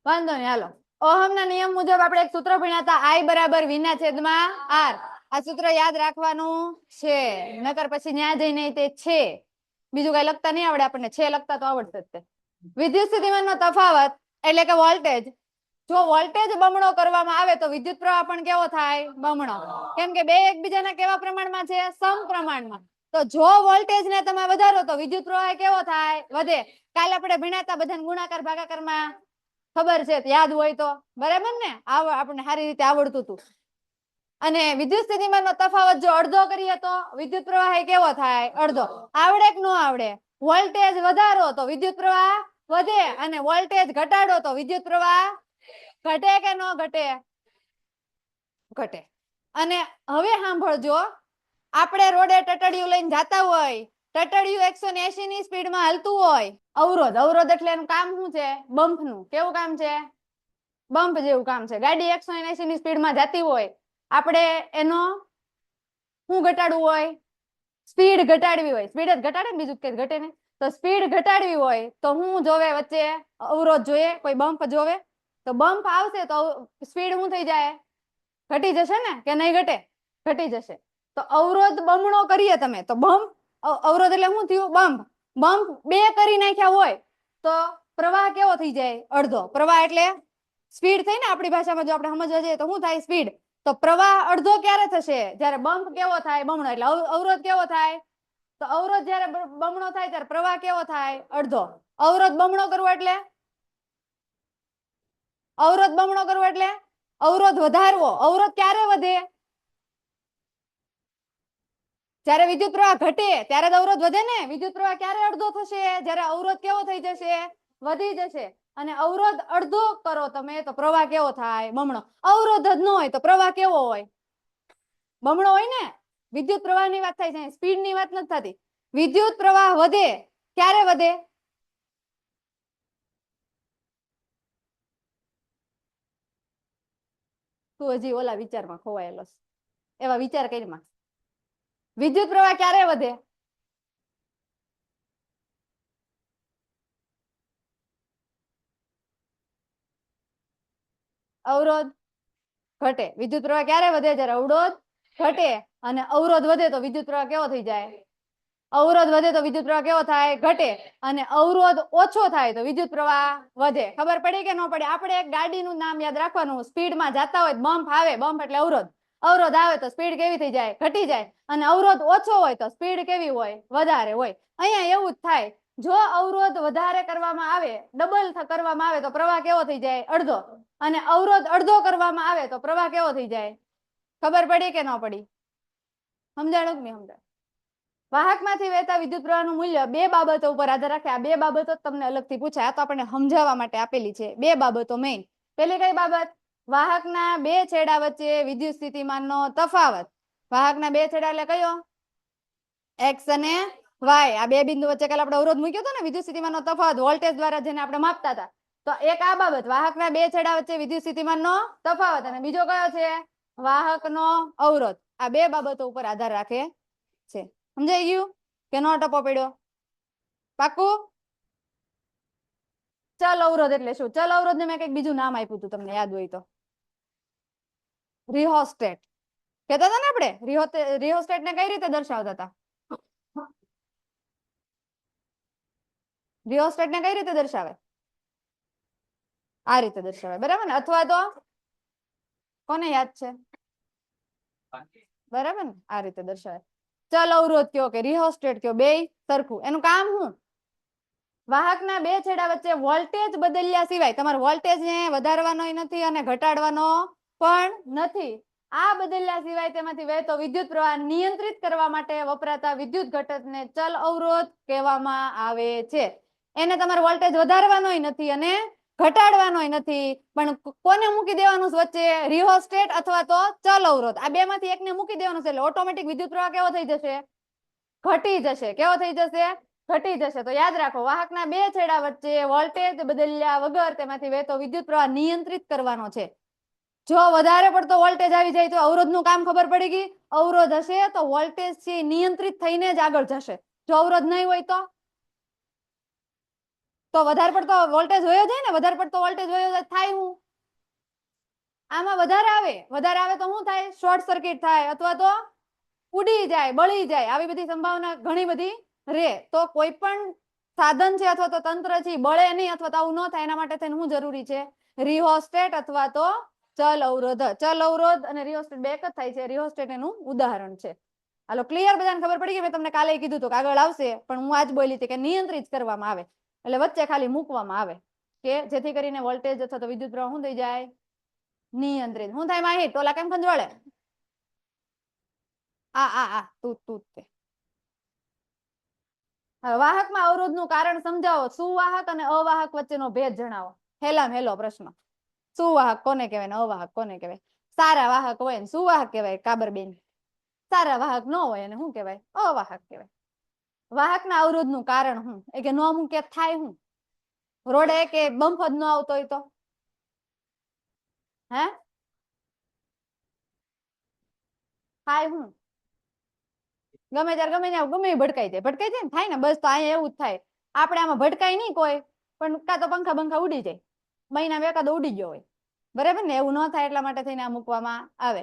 વાંધો નહીં, હાલો. ઓહમના નિયમ મુજબ આપણે એક સૂત્ર ભણ્યા હતા, I બરાબર V ના છેદમાં R. આ સૂત્ર યાદ રાખવાનું છે, નકર પછી ન્યા જઈને તે છે બીજું કઈ લખતા નહીં આવડે આપણને, છે લખતા તો આવડશે જ તે. વિદ્યુત સ્થિતિમાનનો તફાવત એટલે કે વોલ્ટેજ, જો વોલ્ટેજ બમણો કરવામાં આવે તો વિદ્યુત પ્રવાહ પણ કેવો થાય? બમણો. કેમ કે બે એકબીજાના કેવા પ્રમાણમાં છે? સમપ્રમાણમાં. તો જો વોલ્ટેજ ને તમે વધારો તો વિદ્યુત પ્રવાહ કેવો થાય? વધે. કાલે આપણે ભણ્યા હતા બધાને ગુણાકાર ભાગાકારમાં, ખબર છે યાદ હોય તો, બરાબર ને? આપણને સારી રીતે આવડતું હતું. અને વિદ્યુત સ્થિતિમાનનો તફાવત જો અડધો કરીએ તો વિદ્યુત પ્રવાહ કેવો થાય? અડધો. આવડે કે ન આવડે? વોલ્ટેજ વધારો તો વિદ્યુત પ્રવાહ વધે અને વોલ્ટેજ ઘટાડો તો વિદ્યુત પ્રવાહ ઘટે કે ન ઘટે? ઘટે. અને હવે સાંભળજો, આપણે રોડે ટટડિયું લઈને જતા હોય, ટટડિયું 180 ની સ્પીડમાં હાલતું હોય, અવરોધ એટલે એનું કામ શું છે? બમ્પનું. કેવું કામ છે? બમ્પ જેવું કામ છે. ગાડી 180 ની સ્પીડમાં જતી હોય, આપણે એનો શું ઘટાડવું હોય? સ્પીડ ઘટાડવી હોય. સ્પીડ જ ઘટાડે ને, બીજું કઈ ઘટે નહીં. તો સ્પીડ ઘટાડવી હોય તો શું જોવે? વચ્ચે અવરોધ જોઈએ, કોઈ બમ્પ જોવે. તો બમ્પ આવશે તો સ્પીડ શું થઈ જાય? ઘટી જશે ને કે નહીં ઘટે? ઘટી જશે. તો અવરોધ બમણો કરીએ તમે તો બમ્પ, અવરોધ એટલે શું થયું? બમ્પ. બમ્પ બે કરી નાખ્યા હોય તો પ્રવાહ કેવો થઈ જાય? અડધો. પ્રવાહ એટલે સ્પીડ થઈ ને, આપણી ભાષામાં જો આપણે સમજવા જઈએ તો શું થાય? સ્પીડ. તો પ્રવાહ અડધો ક્યારે થશે? જ્યારે બમ્પ કેવો થાય? બમણો. એટલે અવરોધ કેવો થાય? તો અવરોધ જ્યારે બમણો થાય ત્યારે પ્રવાહ કેવો થાય? અડધો. અવરોધ બમણો કરવો એટલે, અવરોધ બમણો કરવો એટલે અવરોધ વધારવો. અવરોધ ક્યારે વધે? જ્યારે વિદ્યુત પ્રવાહ ઘટે ત્યારે જ અવરોધ વધે ને. વિદ્યુત પ્રવાહ ક્યારે અડધો થશે? જ્યારે અવરોધ કેવો થઈ જશે? વધી જશે. અને અવરોધ અડધો કરો તમે તો પ્રવાહ કેવો થાય? બમણો. અવરોધ જ ન હોય તો પ્રવાહ કેવો હોય? બમણો હોય ને. વિદ્યુત પ્રવાહની વાત થાય છે, સ્પીડની વાત નથી થતી. વિદ્યુત પ્રવાહ વધે ક્યારે વધે? તું હજી ઓલા વિચારમાં ખોવાયેલો છે, એવા વિચાર કરીમાં. વિદ્યુત પ્રવાહ ક્યારે વધે? અવરોધ ઘટે. વિદ્યુત પ્રવાહ ક્યારે વધે? જ્યારે અવરોધ ઘટે. અને અવરોધ વધે તો વિદ્યુત પ્રવાહ કેવો થઈ જાય? અવરોધ વધે તો વિદ્યુત પ્રવાહ કેવો થાય? ઘટે. અને અવરોધ ઓછો થાય તો વિદ્યુત પ્રવાહ વધે. ખબર પડી કે ન પડી? આપણે એક ગાડીનું નામ યાદ રાખવાનું, સ્પીડમાં જતા હોય બમ્પ આવે, બમ્પ એટલે અવરોધ. અવરોધ આવે તો સ્પીડ કેવી થઈ જાય? ઘટી જાય. અને અવરોધ ઓછો હોય તો સ્પીડ કેવી હોય? વધારે હોય. અહીંયા એવું જ થાય. જો અવરોધ વધારે કરવામાં આવે, ડબલ કરવામાં આવે તો પ્રવાહ કેવો થઈ જાય? અડધો. અને અવરોધ અડધો કરવામાં આવે તો પ્રવાહ કેવો થઈ જાય? ખબર પડી કે ન પડી? સમજાણું કે નહીં સમજાણું? વાહકમાંથી વહેતા વિદ્યુત પ્રવાહનું મૂલ્ય બે બાબતો ઉપર આધાર રાખે. આ બે બાબતો તમને અલગથી પૂછાય, આ તો આપણને સમજાવવા માટે આપેલી છે. બે બાબતો મેઇન. પેલી કઈ બાબત? વાહકના બે છેડા વચ્ચે વિદ્યુત સ્થિતિમાનનો તફાવત. વાહકના બે છેડા એટલે કયો? એક્સ અને વાય. આ બે બિંદુ વચ્ચે કાલે આપણે અવરોધ મૂક્યો હતો ને, વિદ્યુત સ્થિતિમાનનો તફાવત વોલ્ટેજ દ્વારા જેને આપણે માપતા હતા. તો એક આ બાબત, વાહકના બે છેડા વચ્ચે વિદ્યુત સ્થિતિમાનનો તફાવત. અને બીજો કયો છે? વાહકનો અવરોધ. આ બે બાબતો ઉપર આધાર રાખે છે. સમજાઈ ગયું કે નો ટપો પડ્યો? પાકું? ચલ અવરોધ એટલે શું? ચલ અવરોધ ને મેં કઈક બીજું નામ આપ્યું હતું, તમને યાદ હોય તો. રિહોસ્ટેટ કહેતા હતા ને આપણે. રિહોસ્ટેટ ને કઈ રીતે દર્શાવતા હતા? રિહોસ્ટેટ ને કઈ રીતે દર્શાવે? આ રીતે દર્શાવે, બરાબર ને? અથવા તો કોને યાદ છે? બરાબર ને? આ રીતે દર્શાવે. ચલ અવરોધ કયો કે રિહોસ્ટેટ કયો, બે સરખું. એનું કામ શું? વાહકના બે છેડા વચ્ચે વોલ્ટેજ બદલ્યા સિવાય, તમારે વોલ્ટેજ ને વધારવાનો નથી અને ઘટાડવાનો પણ નથી. આ બદલ્યા સિવાય તેમાંથી વહેતો વિદ્યુત પ્રવાહ નિયંત્રિત કરવા માટે વપરાતા વિદ્યુત ઘટકને ચલ અવરોધ કહેવામાં આવે છે. એને તમારે વોલ્ટેજ વધારવાનો નથી અને ઘટાડવાનો નથી, પણ કોને મૂકી દેવાનું વચ્ચે? રિહોસ્ટેટ અથવા તો ચલ અવરોધ. આ બે માંથી એકને મૂકી દેવાનું છે એટલે ઓટોમેટિક વિદ્યુત પ્રવાહ કેવો થઈ જશે? ઘટી જશે. કેવો થઈ જશે? ઘટી જશે. તો યાદ રાખો, વાહકના બે છેડા વચ્ચે વોલ્ટેજ બદલ્યા વગર તેમાંથી વહેતો વિદ્યુત પ્રવાહ નિયંત્રિત કરવાનો છે. જો વધારે પડતો વોલ્ટેજ આવી જાય તો અવરોધનું કામ ખબર પડી ગઈ? અવરોધ હશે તો વોલ્ટેજ છે નિયંત્રિત થઈને જ આગળ જશે. જો અવરોધ નહીં હોય તો તો વધારે પડતો વોલ્ટેજ વયો જાય ને, વધારે પડતો વોલ્ટેજ વયો જાય થાય હું આમાં વધારે આવે તો શું થાય? શોર્ટ સર્કિટ થાય અથવા તો ઉડી જાય, બળી જાય, આવી બધી સંભાવના ઘણી બધી રે. તો કોઈ પણ સાધન છે અથવા તો તંત્ર છે બળે નહીં અથવા તો આવું ન થાય એના માટે થઈને શું જરૂરી છે? રિહોસ્ટેટ અથવા તો ચલ અવરોધ. ચલ અવરોધ અને રિહોસ્ટેટ બે એક જ થાય છે. રિહોસ્ટેટ એનું ઉદાહરણ છે. હાલો ક્લિયર? બધાને ખબર પડી ગઈ? મેં તમને કાલે કીધું હતું કે આગળ આવશે, પણ હું આજ બોલી હતી કે નિયંત્રિત કરવામાં આવે એટલે વચ્ચે ખાલી મૂકવામાં આવે કે જેથી કરીને વોલ્ટેજ અથવા તો વિદ્યુત પ્રવાહ શું થઈ જાય? નિયંત્રિત. શું થાય માહિત? ટોલા કેમ ખંજવાળે? તું તે વાહકમાં અવરોધનું કારણ સમજાવો. સુવાહક અને અવાહક વચ્ચેનો ભેદ જણાવો. હેલામ હેલો પ્રશ્ન. સુવાહક કોને કહેવાય ને અવાહક કોને કહેવાય? સારા વાહક હોય ને સુવાહક કહેવાય કાબરબેન. સારા વાહક ન હોય એને શું કહેવાય? અવાહક કહેવાય. વાહકના અવરોધનું કારણ શું? એ કે નો મૂકે થાય શું? રોડે કે બમ્પ જ ન આવતો હોય તો હે થાય શું? ગમે ત્યારે ગમે ત્યાં ગમે ભટકાઈ જાય ને થાય ને. બસ તો અહીંયા એવું જ થાય. આપણે આમાં ભટકાય નહીં કોઈ, પણ કાં તો પંખા બંખા ઉડી જાય, મહિના એકાદો ઉડી ગયો હોય, બરાબર ને? એવું ન થાય એટલા માટે થઈને આ મૂકવામાં આવે.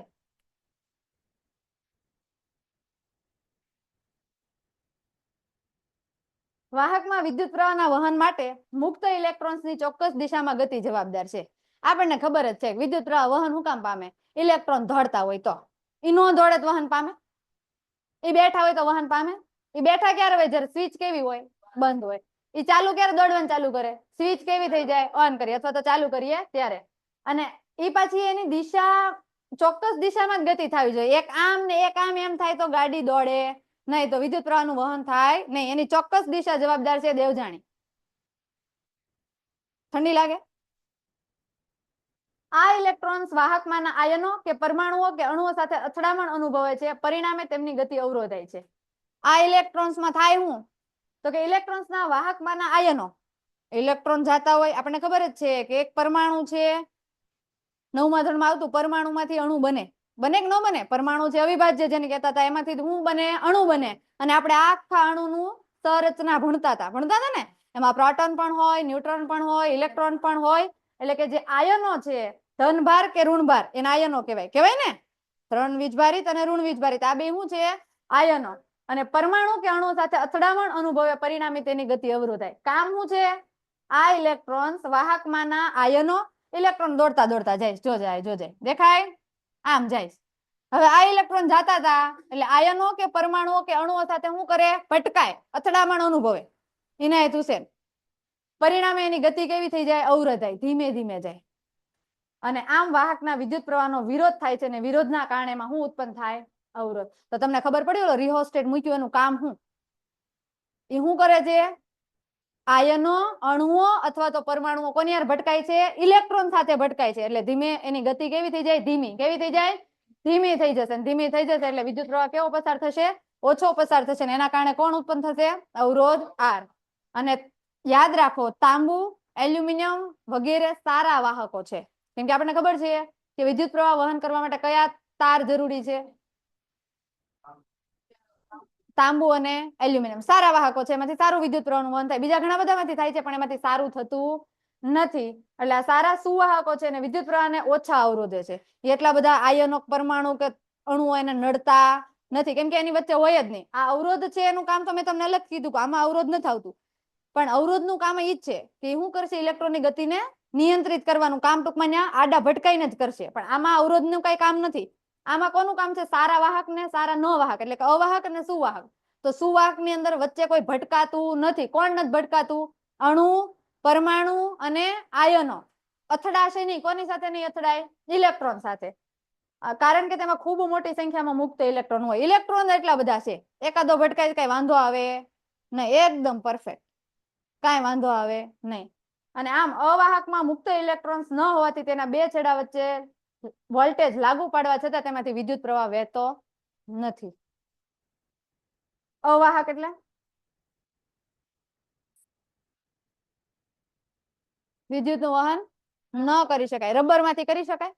વાહકમાં વિદ્યુત પ્રવાહના વહન માટે મુક્ત ઇલેક્ટ્રોન્સની ચોક્કસ દિશામાં ગતિ જવાબદાર છે. આપણને ખબર જ છે વિદ્યુત પ્રવાહ વહન શું કામ પામે? ઇલેક્ટ્રોન દોડતા હોય તો. એ નો દોડે તો વહન પામે? એ બેઠા હોય તો વહન પામે? એ બેઠા ક્યારે હોય? જ્યારે સ્વિચ કેવી હોય? બંધ હોય. એ ચાલુ ક્યારે દોડવાનું ચાલુ કરે? સ્વિચ કેવી થઈ જાય? ઓન કરીએ અથવા તો ચાલુ કરીએ ત્યારે. અને એ પાછી એની દિશા ચોક્કસ દિશામાં જ ગતિ થવી જોઈએ. એક આમ ને એક આમ એમ થાય તો ગાડી દોડે નહીં, તો વિદ્યુત પ્રવાહનું વહન થાય નહીં. એની ચોક્કસ દિશા જવાબદાર છે દેવજાણી. ઠંડી લાગે? આ ઇલેક્ટ્રોન્સ વાહકમાંના આયનો કે પરમાણુઓ કે અણુઓ સાથે અથડામણ અનુભવે છે, પરિણામે તેમની ગતિ અવરોધાય છે. આ ઇલેક્ટ્રોન્સમાં થાય શું? તો કે ઇલેક્ટ્રોન્સના વાહકમાંના આયનો, ઇલેક્ટ્રોન જાતા હોય, આપણને ખબર જ છે કે એક પરમાણુ છે, 9મા ધોરણમાં આવતું પરમાણુમાંથી અણુ બને. બને કે ન બને? પરમાણુ છે અવિભાજ્ય જેને કહેતા હતા, એમાંથી શું બને? અણુ બને. અને આપણે આખા અણુનું સંરચના ભણતા હતા ને? એમાં પ્રોટોન પણ હોય, ન્યુટ્રોન પણ હોય, ઇલેક્ટ્રોન પણ હોય. એટલે કે જે આયનો છે, ધનભાર કે ઋણભાર, એના આયનો કહેવાય ને? ધન વીજભારિત અને ઋણ વીજભારિત, આ બે શું છે? આયનો. અને પરમાણુ કે અણુ સાથે અથડામણ અનુભવે, પરિણામે તેની ગતિ અવરોધાય. કામ શું છે? આ ઇલેક્ટ્રોન્સ વાહકમાંના આયનો, ઇલેક્ટ્રોન દોડતા દોડતા જાય, જોજે દેખાય આમ જાય. હવે આ ઇલેક્ટ્રોન જાતા હતા એટલે આયનો કે પરમાણુઓ કે અણુઓ સાથે શું કરે? ભટકાય, અથડામણ અનુભવે. ઇનાયત હુસેન. પરિણામે એની ગતિ કેવી થઈ જાય? અવરોધાય, ધીમે ધીમે જાય. અને આમ વાહકના વિદ્યુત પ્રવાહનો વિરોધ થાય છે, અને વિરોધના કારણે એમાં શું ઉત્પન્ન થાય? અવરોધ. તો તમને ખબર પડી રિહોસ્ટેટ મૂક્યું એનું કામ શું? એ શું કરે છે? આયનો, અણુઓ અથવા તો પરમાણુઓ કોની યાર ભટકાય છે? ઇલેક્ટ્રોન સાથે ભટકાય છે. એટલે ધીમે એની ગતિ કેવી થઈ જાય? ધીમી. કેવી થઈ જાય? ધીમી થઈ જશે. ધીમી થઈ જશે એટલે વિદ્યુત પ્રવાહ કેવો પસાર થશે? ઓછો પસાર થશે. અને એના કારણે કોણ ઉત્પન્ન થશે? અવરોધ આર. અને યાદ રાખો, તાંબુ, એલ્યુમિનિયમ વગેરે સારા વાહકો છે. કેમ કે આપણને ખબર છે કે વિદ્યુત પ્રવાહ વહન કરવા માટે કયા તાર જરૂરી છે? તાંબુ અને એલ્યુમિનિયમ સારા વાહકો છે. એમાંથી સારું વિદ્યુત પ્રવાહનું વહન થાય. બીજા ઘણા બધામાંથી થાય છે, પણ એમાંથી સારું થતું નથી. એટલે આ સારા સુવાહકો છે અને વિદ્યુત પ્રવાહને ઓછા અવરોધે છે. એટલા બધા આયનો, પરમાણુ કે અણુઓ એને નડતા નથી, કેમ કે એની વચ્ચે હોય જ નહીં. આ અવરોધ છે એનું કામ તો મેં તમને અલગ કીધું કે આમાં અવરોધ નથી આવતું, પણ અવરોધનું કામ એ જ છે કે શું કરશે? ઇલેક્ટ્રોનની ગતિને નિયંત્રિત કરવાનું કામ. ટૂંકમાં ત્યાં આડા ભટકાઈને જ કરશે. પણ આમાં અવરોધનું કઈ કામ નથી. આમાં કોનું કામ છે? સારા વાહક ને સારા ન વાહક, એટલે કે અવાહક અને સુવાહક. તો સુવાહક ની અંદર વચ્ચે કોઈ ભટકાતું નથી. કોણ નથી ભટકાતું? અણુ, પરમાણુ અને આયનો અથડાશે નહીં. કોની સાથે નહીં અથડાય? ઇલેક્ટ્રોન સાથે. કારણ કે તેમાં ખૂબ મોટી સંખ્યામાં મુક્ત ઇલેક્ટ્રોન હોય. ઇલેક્ટ્રોન એટલા બધા છે, એકાદો ભટકાય કઈ વાંધો આવે નહીં. એકદમ પરફેક્ટ, કઈ વાંધો આવે નહીં. અને આમ અવાહકમાં મુક્ત ઇલેક્ટ્રોન્સ ન હોવાથી તેના બે છેડા વચ્ચે વોલ્ટેજ લાગુ પાડવા છતાં તેમાંથી વિદ્યુત પ્રવાહ વહેતો નથી. અવાહક એટલે વિદ્યુતનું વહન ન કરી શકાય. રબર માંથી કરી શકાય?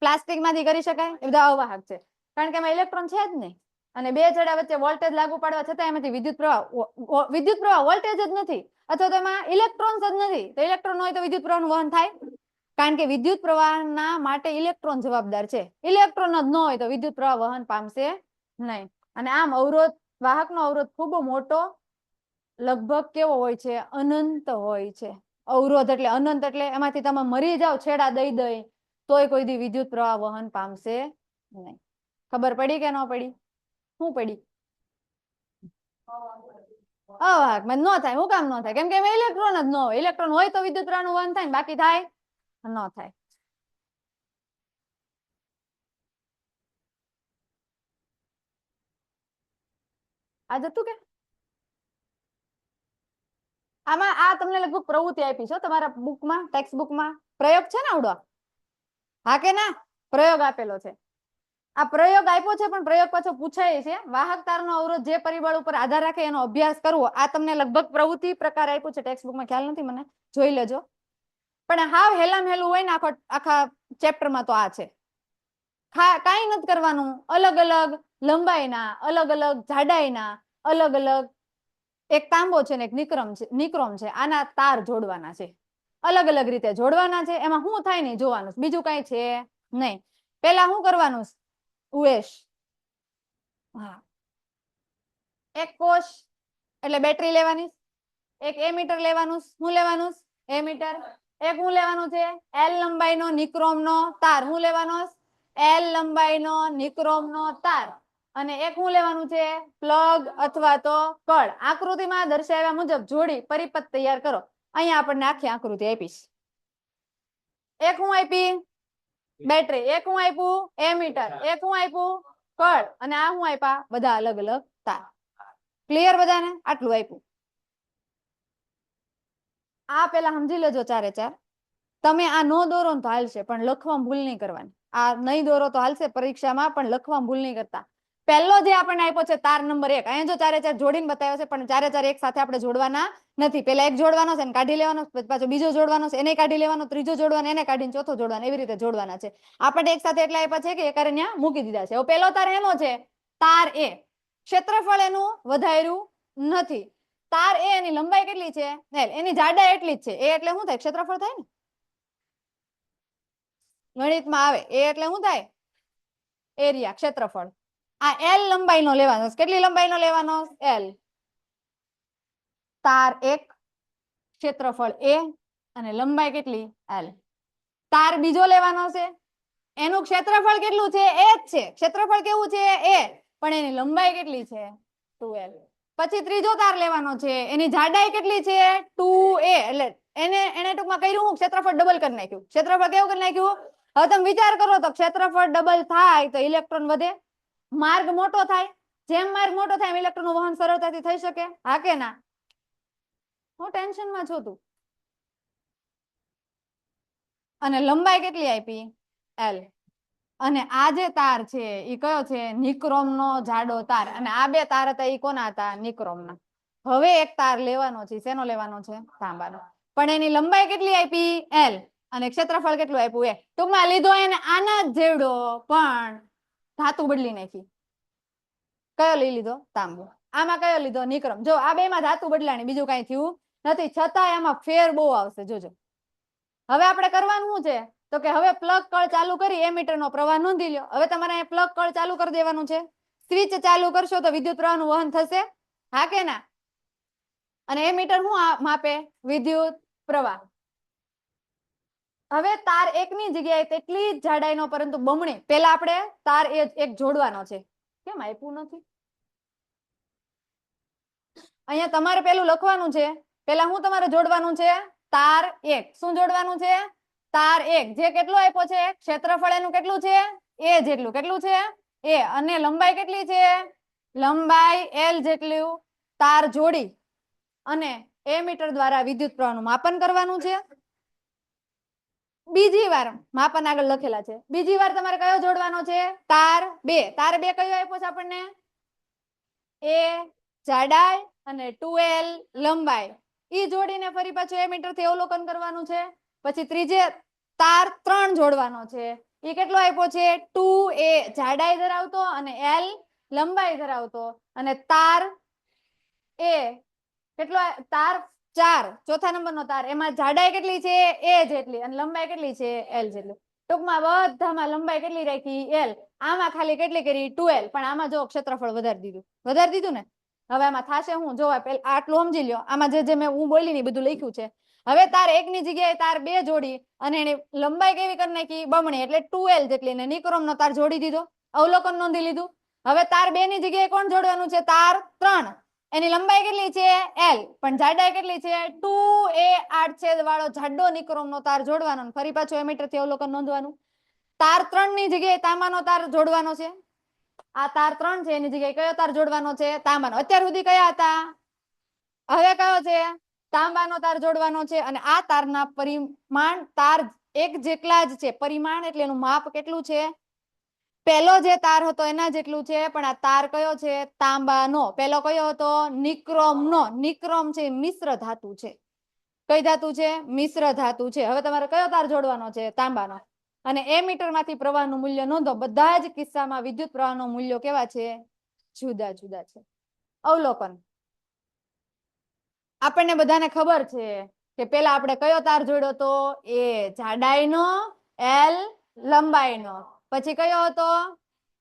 પ્લાસ્ટિક માંથી કરી શકાય? એ બધા અવાહક છે, કારણ કે એમાં ઇલેક્ટ્રોન છે જ નહીં. અને બે છેડા વચ્ચે વોલ્ટેજ લાગુ પાડવા છતાં એમાંથી વિદ્યુત પ્રવાહ વોલ્ટેજ જ નથી અથવા તો એમાં ઇલેક્ટ્રોન્સ જ નથી તો ઇલેક્ટ્રોન હોય તો વિદ્યુત પ્રવાહનું વહન થાય કારણ કે વિદ્યુત પ્રવાહના માટે ઇલેક્ટ્રોન જવાબદાર છે ઇલેક્ટ્રોન જ ન હોય તો વિદ્યુત પ્રવાહ વહન પામશે નહીં અને આમ અવરોધ વાહકનો અવરોધ ખૂબ મોટો લગભગ કેવો હોય છે અનંત હોય છે અવરોધ એટલે અનંત એટલે એમાંથી તમે મરી જાઓ છેડા દઈ દઈ તોય કોઈ દી વિદ્યુત પ્રવાહ વહન પામશે નહીં ખબર પડી કે ન પડી શું પડી અવાહક ન થાય હું કામ ન થાય કેમ કે એમાં ઇલેક્ટ્રોન જ ન હોય ઇલેક્ટ્રોન હોય તો વિદ્યુત પ્રવાહનું વહન થાય ને બાકી થાય ન થાય આ જતું કે આમાં આ તમને લગભગ પ્રવૃત્તિ આપી છે તમારા બુકમાં ટેક્સ્ટ બુકમાં પ્રયોગ છે ને આવડો હા કે ના પ્રયોગ આપેલો છે આ પ્રયોગ આપ્યો છે પણ પ્રયોગ પાછો પૂછાય છે વાહક તારનો અવરોધ જે પરિબળ ઉપર આધાર રાખે એનો અભ્યાસ કરવો આ તમને લગભગ પ્રવૃત્તિ પ્રકાર આપ્યું છે ટેક્સ્ટ બુકમાં ખ્યાલ નથી મને જોઈ લેજો પણ હાવ હેલામ હેલું હોય ને આખા ચેપ્ટરમાં તો આ છે કાંઈ નથી કરવાનું અલગ અલગ લંબાઈના અલગ અલગ જાડાઈના અલગ અલગ એક તાંબો છે ને એક નિક્રોમ છે આના તાર જોડવાના છે અલગ અલગ રીતે જોડવાના છે એમાં શું થાય નહીં જોવાનું બીજું કઈ છે નહીં પેલા શું કરવાનું ઉએશ હા એક કોષ એટલે બેટરી લેવાની એક એમીટર લેવાનું શું લેવાનું એમીટર એક શું લેવાનું છે એલ લંબાઈનો નિક્રોમનો તાર શું લેવાનો એલ લંબાઈનો નિક્રોમનો તાર અને એક શું લેવાનું છે પ્લગ અથવા તો કળ આકૃતિમાં દર્શાવ્યા મુજબ જોડી પરિપથ તૈયાર કરો અહીંયા આપણને આખી આકૃતિ આપીશ એક હું આપી બેટરી એક હું આપ્યું એમીટર એક હું આપ્યું કળ અને આ હું આપ્યા બધા અલગ અલગ તાર ક્લિયર બધાને આટલું આપ્યું આ પેલા સમજી લેજો ચારે ચાર તમે આ નો દોરો તો હાલશે પણ લખવામાં ભૂલ નહીં કરવાની આ નહીં દોરો તો હાલશે પરીક્ષામાં પણ લખવામાં ભૂલ નહીં કરતા પહેલો જે આપણને આપ્યો છે તાર નંબર 1 અહીંયા જો ચારે ચાર જોડીને બતાવ્યો છે પણ ચારે ચાર એક સાથે આપણે જોડવાના નથી પેલા એક જોડવાનો છે ને કાઢી લેવાનો પાછો બીજો જોડવાનો છે એને કાઢી લેવાનો ત્રીજો જોડવાનો એને કાઢીને ચોથો જોડવાનો એવી રીતે જોડવાના છે આપણે એક સાથે એટલા આપ્યા છે કે એકારે ત્યાં મૂકી દીધા છે હવે પહેલો તાર એનો છે તાર એ ક્ષેત્રફળ એનું વધાર્યું નથી તાર એ એની લંબાઈ કેટલી છે એની જાડાઈ એટલી જ છે એ એટલે શું થાય ક્ષેત્રફળ થાય ને ગણિતમાં આવે એ એટલે શું થાય એરિયા ક્ષેત્રફળ આ એલ લંબાઈનો લેવાનો કેટલી લંબાઈનો લેવાનો એલ તાર એક ક્ષેત્રફળ એ અને લંબાઈ કેટલી એલ તાર બીજો લેવાનો છે એનું ક્ષેત્રફળ કેટલું છે એ જ છે ક્ષેત્રફળ કેવું છે એ પણ એની લંબાઈ કેટલી છે 2l પછી ત્રીજો તાર લેવાનો છે એની જાડાઈ કેટલી છે 2a એટલે એને ટૂંકમાં કર્યું હું ક્ષેત્રફળ ડબલ કરી નાખ્યું ક્ષેત્રફળ કેવું કરી નાખ્યું હવે તમે વિચાર કરો તો ક્ષેત્રફળ ડબલ થાય તો ઇલેક્ટ્રોન વધે માર્ગ મોટો થાય જેમ માર્ગ મોટો થાય એમ ઇલેક્ટ્રોનનું વહન સરળતાથી થઈ શકે હા કે ના હું ટેન્શનમાં છું તું અને લંબાઈ કેટલી આપી l અને આ જે તાર છે એ કયો છે નિક્રોમનો જાડો તાર અને આ બે તાર હતા એ કોના હતા નિક્રોમના હવે એક તાર લેવાનો છે શેનો લેવાનો છે તાંબાનો પણ એની લંબાઈ કેટલી આપી l અને ક્ષેત્રફળ કેટલું આપ્યું એ ટૂંકમાં લીધો એને આના જ જેવડો પણ ધાતુ બદલી નાખી કયો લઈ લીધો તાંબો આમાં કયો લીધો નિક્રમ જો આ બે માં ધાતુ બદલાણી બીજું કઈ થયું નથી છતાં એમાં ફેર બહુ આવશે જોજો હવે આપણે કરવાનું શું છે તો કે હવે પ્લગ કળ ચાલુ કરી એમીટર નો પ્રવાહ નોંધી લ્યો હવે તમારે પ્લગ કળ ચાલુ કરી દેવાનું છે સ્વિચ ચાલુ કરશો તો વિદ્યુત પ્રવાહનું વહન થશે હા કે ના અને એમીટર શું માપે વિદ્યુત પ્રવાહ હવે તાર એકની જગ્યાએ તેટલી જ જાડાઈનો પરંતુ બમણી પેલા આપણે તાર એક જોડવાનો છે કેમ આપ્યું નથી અહીંયા તમારે પેલું લખવાનું છે પેલા હું તમારે જોડવાનું છે તાર એક શું જોડવાનું છે તાર એક જે કેટલો આપ્યો છે ક્ષેત્રફળ એનું કેટલું છે એ જેટલું કેટલું છે એ અને લંબાઈ કેટલી છે લંબાઈ l જેટલું તાર જોડી અને એમીટર દ્વારા વિદ્યુત પ્રવાહનું માપન કરવાનું છે બીજી વાર માપન આગળ લખેલા છે બીજી વાર તમારે કયો જોડવાનો છે તાર બે કયો આપ્યો છે આપણને એ જાડાઈ અને 2l લંબાઈ ઈ જોડીને ફરી પાછું એમીટર થી અવલોકન કરવાનું છે પછી ત્રીજે તાર 3 જોડવાનો છે ઈ કેટલો આપ્યો છે 2a જાડાઈ ધરાવતો અને l લંબાઈ ધરાવતો અને તાર એ કેટલો તાર 4 ચોથા નંબરનો તાર એમાં જાડાઈ કેટલી છે a જેટલી અને લંબાઈ કેટલી છે l જેટલી ટૂંકમાં બધામાં લંબાઈ કેટલી રાખી l આમાં ખાલી કેટલી કરી 2l પણ આમાં જો ક્ષેત્રફળ વધારી દીધું ને હવે આમાં થાશે હું જો આટલું સમજી લ્યો આમાં જે મેં હું બોલી ની બધું લખ્યું છે હવે તાર 1 ની જગ્યાએ તાર 2 જોડી અને એની લંબાઈ કેવી કરી નાખી બમણી એટલે 2l જેટલી ને નિક્રમનો તાર જોડી દીધો અવલોકન નોંધી લીધું હવે તાર 2 ની જગ્યાએ કોણ જોડવાનું છે તાર 3 એની લંબાઈ કેટલી છે l પણ જાડાઈ કેટલી છે 2a 8 છેદ વાળો જાડો નિક્રમનો તાર જોડવાનો ફરી પાછું એમીટર થી અવલોકન નોંધવાનું તાર 3 ની જગ્યાએ તાંબાનો તાર જોડવાનો છે આ તાર 3 છે એની જગ્યાએ કયો તાર જોડવાનો છે તાંબાનો અત્યાર સુધી કયા હતા હવે કયો છે તાંબાનો તાર જોડવાનો છે અને આ તારના પરિમાણ તાર એક જેટલા જ છે પરિમાણ એટલે એનું માપ કેટલું છે પેલો જે તાર હતો એના જેટલું છે પણ આ તાર કયો છે તાંબાનો પેલો કયો હતો નિક્રોમનો નિક્રોમ છે મિશ્ર ધાતુ છે કઈ ધાતુ છે મિશ્ર ધાતુ છે હવે તમારે કયો તાર જોડવાનો છે તાંબાનો અને એ મીટર માંથી પ્રવાહનું મૂલ્ય નોંધો બધા જ કિસ્સામાં વિદ્યુત પ્રવાહનો મૂલ્યો કેવા છે જુદા જુદા છે અવલોકન આપણને બધાને ખબર છે કે પેલા આપણે કયો તાર જોડ્યો તો એ જાડાઈનો l લંબાઈનો પછી કયો હતો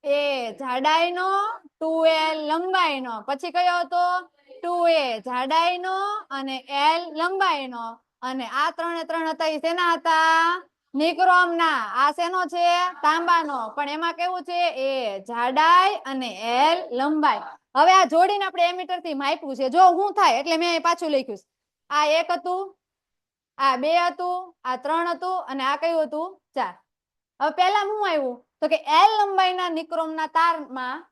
એ જાડાઈનો 2l લંબાઈનો પછી કયો હતો 2a જાડાઈનો અને l લંબાઈનો અને આ 3 હતા એ શેના હતા નિક્રોમના આ શેનો છે તાંબાનો પણ એમાં કેવું છે એ જાડાઈ અને l લંબાઈ હવે આ જોડીને આપણે એમીટર થી માપ્યું છે જો હું થાય એટલે મેં પાછું લખ્યું આ 1 હતું આ 2 હતું આ 3 હતું અને આ કયું હતું 4 હવે પહેલા શું આવ્યું તો કે l લંબાઈના નિક્રોમના તારમાં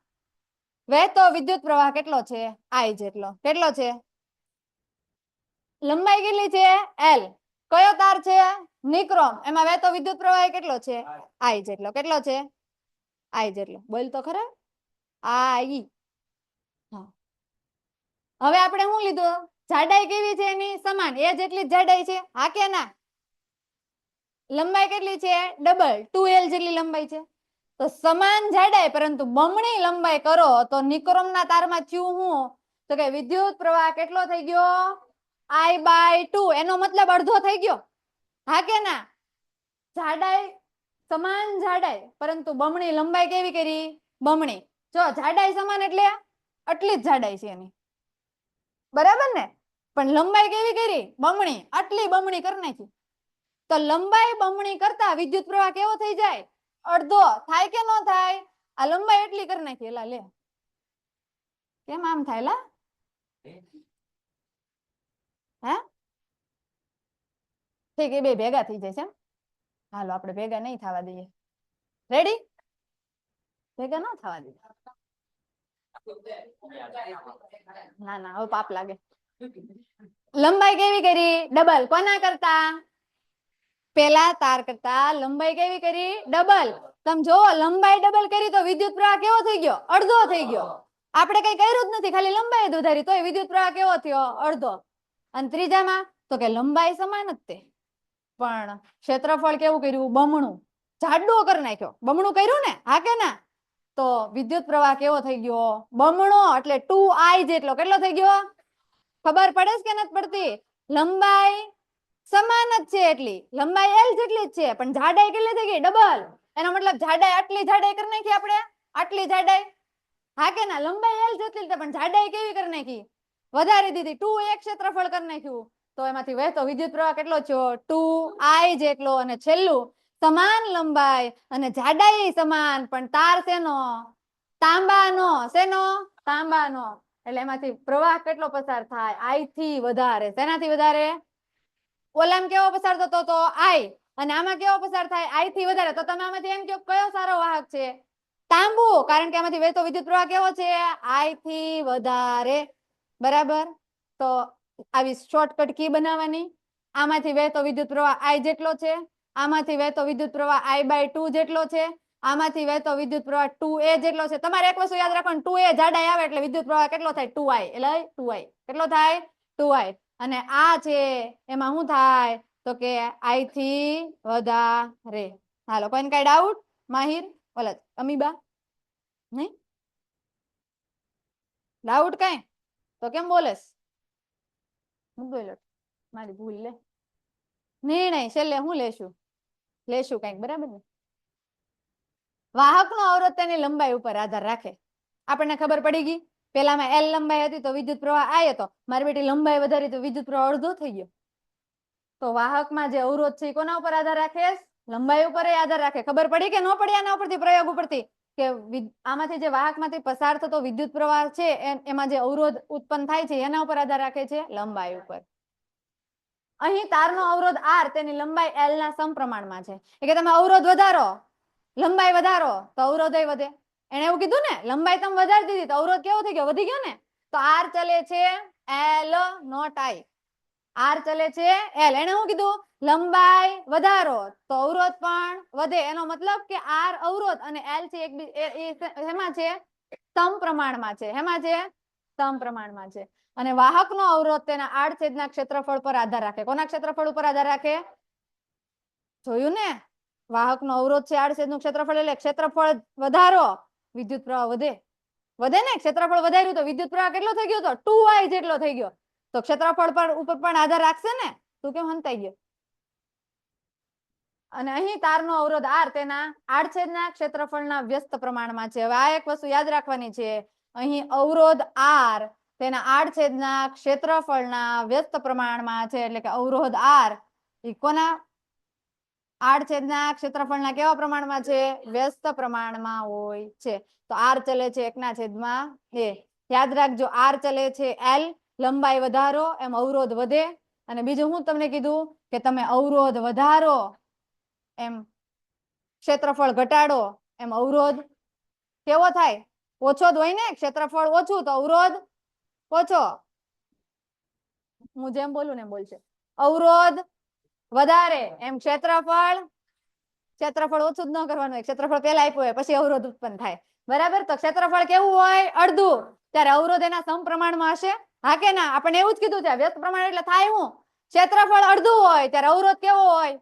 વહેતો વિદ્યુત પ્રવાહ કેટલો છે I જેટલો કેટલો છે લંબાઈ કેટલી છે l કયો તાર છે નિક્રોમ એમાં વહેતો વિદ્યુત પ્રવાહ કેટલો છે I જેટલો કેટલો છે I જેટલો બોલ તો ખરા I હવે આપણે શું લીધું જાડાઈ કેવી છે એની સમાન એ જેટલી જ જાડાઈ છે હા કે ના લંબાઈ કેટલી છે ડબલ 2l જેટલી લંબાઈ છે તો સમાન જાડાઈ પરંતુ બમણી લંબાઈ કરો તો નિક્રોમના તારમાં થયું હું તો કે વિદ્યુત પ્રવાહ કેટલો થઈ ગયો I/2 એનો મતલબ અડધો થઈ ગયો હા કે ના જાડાઈ સમાન જાડાઈ પરંતુ બમણી લંબાઈ કેવી કરી બમણી જો જાડાઈ સમાન એટલે આટલી જ જાડાઈ છે એની બરાબર ને પણ લંબાઈ કેવી કરી બમણી આટલી બમણી કરી નાખી તો લંબાઈ બમણી કરતા વિદ્યુત પ્રવાહ કેવો થઈ જાય અડધો થાય કે ન થાય આ લંબાઈ એટલી કરી નાખી એલા લે કેમ આમ થાય લા હે ઠીક એ બે ભેગા થઈ જાય છે હાલો આપણે ભેગા નહીં થવા દઈએ રેડી ભેગા ન થવા દઈએ ના ના હવે પાપ લાગે લંબાઈ કેવી કરી ડબલ કોના કરતા પેલા તાર કરતા લંબાઈ કેવી કરી ડબલ તમે જો લંબાઈ ડબલ કરી તો વિદ્યુત પ્રવાહ કેવો થઈ ગયો અડધો થઈ ગયો આપણે કઈ કર્યું જ નથી ખાલી લંબાઈ જ વધારી તોય વિદ્યુત પ્રવાહ કેવો થયો અડધો અને ત્રીજામાં તો કે લંબાઈ સમાન જ તે પણ ક્ષેત્રફળ કેવું કર્યું બમણું જાડું કરી નાખ્યો બમણું કર્યું ને હા કે ના તો વિદ્યુત પ્રવાહ કેવો થઈ ગયો બમણો એટલે 2I જેટલો કેટલો થઈ ગયો ખબર પડે છે કે નથી પડતી લંબાઈ સમાન જ છે એટલી લંબાઈ l જેટલી જ છે પણ જાડાઈ કેટલી થઈ ગઈ ડબલ એનો મતલબ જાડાઈ આટલી જાડાઈ કરી નાખી આપણે આટલી જાડાઈ હા કે ના લંબાઈ l જેટલી પણ જાડાઈ કેવી કરી નાખી વધારી દીધી 2a ક્ષેત્રફળ કરી નાખ્યું તો એમાંથી વહેતો વિદ્યુત પ્રવાહ કેટલો થયો 2I જેટલો અને છેલ્લું સમાન લંબાઈ અને જાડાઈ સમાન પણ તાર શેનો તાંબાનો શેનો તાંબાનો એટલે એમાંથી પ્રવાહ કેટલો પસાર થાય I થી વધારે શેનાથી વધારે ઓલામાં કેવો પસાર થતો તો I અને આમાં કેવો પસાર થાય I થી વધારે તો તમે આમાંથી એમ કહો કયો સારો વાહક છે તાંબુ કારણ કે આમાંથી વહેતો વિદ્યુત પ્રવાહ કેવો છે I થી વધારે બરાબર તો આવી શોર્ટકટ કી બનાવવાની આમાંથી વહેતો વિદ્યુત પ્રવાહ I જેટલો છે આમાંથી વહેતો વિદ્યુત પ્રવાહ I/2 જેટલો છે આમાંથી વહેતો વિદ્યુત પ્રવાહ 2a જેટલો છે તમારે એક વસ્તુ યાદ રાખવાની 2a જાડાઈ આવે એટલે વિદ્યુત પ્રવાહ કેટલો થાય 2I એટલે 2I કેટલો થાય 2I અને આ છે એમાં શું થાય તો કે I થી વધારે હાલો કોઈને કઈ ડાઉટ માહિર ઓલા અમીબા નહીં ડાઉટ કઈ તો કેમ બોલેસ મારી ભૂલ લે નિર્ણય છેલ્લે હું લેશું કઈક બરાબર ને વાહક નો અવરોધ તેની લંબાઈ ઉપર આધાર રાખે આપણને ખબર પડી ગઈ પેલામાં L લંબાઈ હતી તો વિદ્યુત પ્રવાહ I હતો મારી બેટી લંબાઈ વધારી તો વિદ્યુત પ્રવાહ અડધો થઈ ગયો તો વાહકમાં જે અવરોધ છે કોના ઉપર આધાર રાખે લંબાઈ ઉપર આધાર રાખે ખબર પડી કે ન પડી આના ઉપરથી પ્રયોગ ઉપરથી કે આમાંથી જે વાહકમાંથી પસાર થતો વિદ્યુત પ્રવાહ છે એમાં જે અવરોધ ઉત્પન્ન થાય છે એના ઉપર આધાર રાખે છે લંબાઈ ઉપર અહીં તારનો અવરોધ R તેની લંબાઈ L ના સમપ્રમાણમાં છે એટલે તમે અવરોધ વધારો લંબાઈ વધારો તો અવરોધય વધે એને એવું કીધું ને લંબાઈ તમે વધારી દીધી તો અવરોધ કેવો થઈ ગયો વધી ગયો ને તો R ચલે છે L નોટ I R ચલે છે L એને શું કીધું લંબાઈ વધારો તો અવરોધ પણ વધે એનો મતલબ કે R અવરોધ અને L છે એમાં છે સમપ્રમાણમાં છે એમાં છે સમપ્રમાણમાં છે અને વાહકનો અવરોધ તેના આડછેદના ક્ષેત્રફળ પર આધાર રાખે કોના ક્ષેત્રફળ ઉપર આધાર રાખે જોયું ને વાહકનો અવરોધ છે આડછેદનું ક્ષેત્રફળ એટલે ક્ષેત્રફળ વધારો વિદ્યુત પ્રવાહ વધે ને ક્ષેત્રફળ વધાર્યું તો વિદ્યુત પ્રવાહ કેટલો થઈ ગયો તો 2I જેટલો થઈ ગયો તો ક્ષેત્રફળ પર ઉપર પણ આધાર રાખશે ને તું કેમ હંતાઈ ગયો અને અહીં તારનો અવરોધ R તેના આડછેદના ક્ષેત્રફળના વ્યસ્ત પ્રમાણમાં છે હવે આ એક વસ્તુ યાદ રાખવાની છે અહીં અવરોધ R તેના આડછેદના ક્ષેત્રફળના વ્યસ્ત પ્રમાણમાં છે એટલે કે અવરોધ R એ કોના આડછેદના ક્ષેત્રફળના કેવા પ્રમાણમાં છે વ્યસ્ત પ્રમાણમાં હોય છે તો R ચલે છે 1/a યાદ રાખજો R ચલે છે L લંબાઈ વધારો એમ અવરોધ વધે અને બીજું હું તમને કીધું કે તમે અવરોધ વધારો એમ ક્ષેત્રફળ ઘટાડો એમ અવરોધ કેવો થાય ઓછો જ હોય ને ક્ષેત્રફળ ઓછું તો અવરોધ ઓછો હું જેમ બોલું ને એમ બોલશે અવરોધ વધારે એમ ક્ષેત્રફળ ઓછું જ ન કરવાનું હોય ક્ષેત્રફળ પહેલા આપ્યું હોય પછી અવરોધ ઉત્પન્ન થાય બરાબર તો ક્ષેત્રફળ કેવું હોય અડધું ત્યારે અવરોધ એના સમપ્રમાણમાં હશે હા કે ના આપણે એવું જ કીધું છે વ્યસ્ત પ્રમાણ એટલે થાય હું ક્ષેત્રફળ અડધું હોય ત્યારે અવરોધ કેવો હોય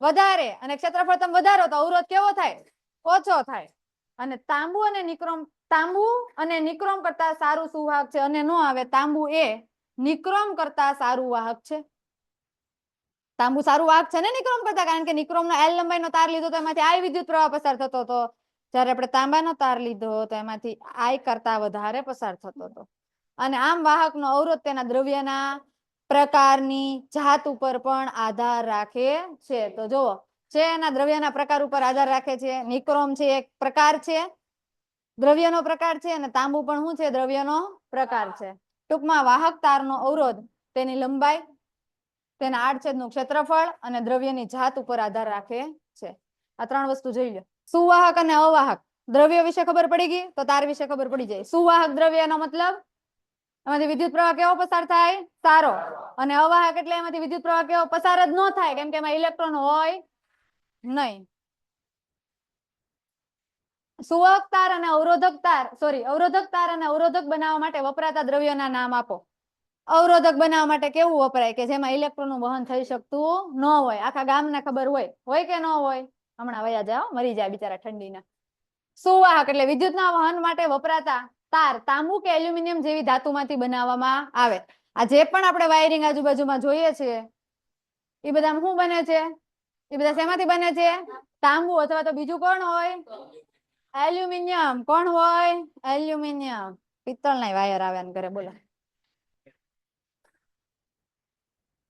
વધારે અને ક્ષેત્રફળ તમે વધારો તો અવરોધ કેવો થાય ઓછો થાય અને તાંબુ અને નિક્રોમ કરતા સારું સુવાહક છે અને નો આવે તાંબુ એ નિક્રોમ કરતા સારું વાહક છે તાંબુ સારું વાહક છે ને નિક્રોમ કરતા કારણ કે નિક્રોમનો L લંબાઈનો તાર લીધો તો એમાંથી I વિદ્યુત પ્રવાહ પસાર થતો હતો જ્યારે આપણે તાંબાનો તાર લીધો તો એમાંથી I કરતા વધારે પસાર થતો હતો અને આમ વાહકનો અવરોધ તેના દ્રવ્યના પ્રકારની જાત ઉપર પણ આધાર રાખે છે તો જુઓ છે એના દ્રવ્યના પ્રકાર ઉપર આધાર રાખે છે નિક્રોમ છે એક પ્રકાર છે દ્રવ્યનો પ્રકાર છે અને તાંબુ પણ શું છે દ્રવ્યનો પ્રકાર છે ટૂંકમાં વાહક તારનો અવરોધ તેની લંબાઈ તેના આડછેદનું ક્ષેત્રફળ અને દ્રવ્યની જાત ઉપર આધાર રાખે છે આ ત્રણ વસ્તુ જોઈ લો સુવાહક અને અવાહક દ્રવ્ય વિશે ખબર પડી ગઈ તો તાર વિશે ખબર પડી જાય સુવાહક દ્રવ્યનો મતલબ એમાંથી વિદ્યુત પ્રવાહ કેવો પસાર થાય સારો અને અવાહક એટલે એમાંથી વિદ્યુત પ્રવાહ કેવો પસાર જ ન થાય કેમ કે એમાં ઇલેક્ટ્રોન હોય નહીં સુવાહક તાર અને અવરોધક તાર અને અવરોધક બનાવવા માટે વપરાતા દ્રવ્યોના નામ આપો અવરોધક બનાવવા માટે કેવું વપરાય કે જેમાં ઇલેક્ટ્રોનનું વહન થઈ શકતું ન હોય આખા ગામને ખબર હોય કે ન હોય હમણાં વયા જાઓ મરી જાય બિચારા ઠંડીના સુવાહક એટલે વિદ્યુતના વહન માટે વપરાતા તાર તાંબુ કે એલ્યુમિનિયમ જેવી ધાતુમાંથી બનાવવામાં આવે આ જે પણ આપણે વાયરિંગ આજુબાજુમાં જોઈએ છે એ બધા શું બને છે એ બધા શેમાંથી બને છે તાંબુ અથવા તો બીજું કોણ હોય એલ્યુમિનિયમ કોણ હોય એલ્યુમિનિયમ પિત્તળના વાયર આવ્યા કરે બોલો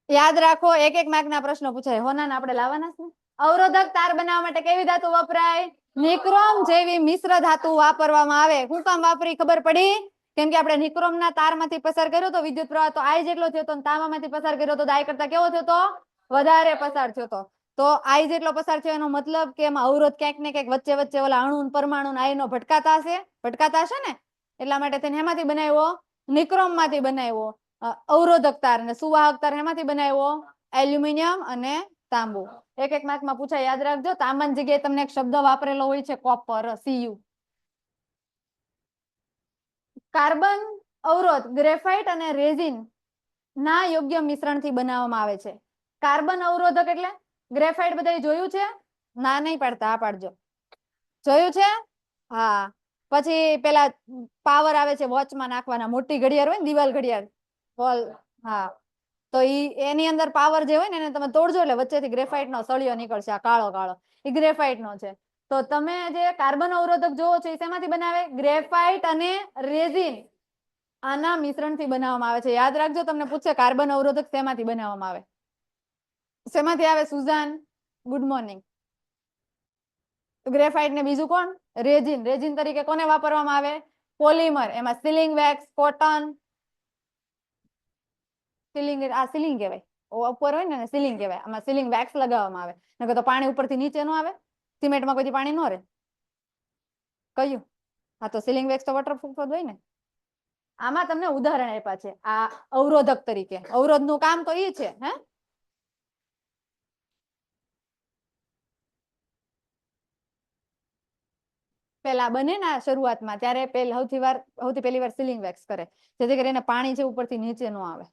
યાદ રાખો એક એક માર્કના પ્રશ્નો પૂછાય હોના આપણે લાવવાના છે અવરોધક તાર બનાવવા માટે કેવી ધાતુ વપરાય નિક્રોમ જેવી મિશ્ર ધાતુ વાપરવામાં આવે શું કામ વાપરી ખબર પડી કેમ કે આપણે નિક્રોમના તારમાંથી પસાર કર્યો તો વિદ્યુત પ્રવાહ તો I જેટલો થયો તો તાંબામાંથી પસાર કર્યો તો I કરતા કેવો થયો તો વધારે પસાર થયો તો I જેટલો પસાર થયો એનો મતલબ કે એમાં અવરોધ ક્યાંક ને ક્યાંક વચ્ચે વચ્ચે ઓલા અણુ પરમાણુ આયનો ભટકાતા હશે ને એટલા માટે તેને એમાંથી બનાવ્યો નિક્રોમમાંથી બનાવ્યો અવરોધક તાર અને સુવાહક તાર એમાંથી બનાવ્યો એલ્યુમિનિયમ અને તાંબુ એક એક માર્કમાં પૂછાય યાદ રાખજો તાંબાની જગ્યાએ તમને એક શબ્દ વાપરેલો હોય છે કોપર Cu કાર્બન અવરોધ ગ્રેફાઇટ અને રેઝિન ના યોગ્ય મિશ્રણથી બનાવવામાં આવે છે કાર્બન અવરોધક એટલે ગ્રેફાઇટ બધા જોયું છે ના નહીં પાડતા આ પાડજો જોયું છે હા પછી પેલા પાવર આવે છે વોચમાં નાખવાના, મોટી ઘડિયાળ હોય ને દિવાલ ઘડિયાળ વોલ, હા, તો એની અંદર પાવર જે હોય ને એને તમે તોડજો એટલે વચ્ચેથી ગ્રેફાઇટ નો સળિયો નીકળશે, આ કાળો કાળો એ ગ્રેફાઇટ નો છે. તો તમે જે કાર્બન અવરોધક જોવો છો એ શેમાંથી બનાવે? ગ્રેફાઇટ અને રેઝિન આના મિશ્રણથી બનાવવામાં આવે છે. યાદ રાખજો, તમને પૂછે કાર્બન અવરોધક શેમાંથી બનાવવામાં આવે? શેમાંથી આવે સુઝાન? Good morning. ગ્રેફાઇટ ને બીજું કોણ? રેઝિન. રેઝિન તરીકે કોને વાપરવામાં આવે? પોલિમર. એમાં સીલિંગ વેક્સ, કોટન, સીલિંગ, આ સીલિંગ કહેવાય, ઉપર હોય ને સીલિંગ કહેવાય, આમાં સીલિંગ વેક્સ લગાવવામાં આવે. નકર તો પાણી ઉપરથી નીચે ન આવે, સિમેન્ટમાં કોઈ પાણી ન રહે. કયું? હા, તો સીલિંગ વેક્સ તો વોટરપ્રૂફ જ હોય ને. આમાં તમને ઉદાહરણ આપ્યા છે આ અવરોધક તરીકે. અવરોધનું કામ તો એ છે. હે, પેલા બને ને શરૂઆતમાં ત્યારે સૌથી પહેલી વાર સીલિંગ વેક્સ કરે, જેથી કરીને પાણી છે ઉપરથી નીચે ન આવે.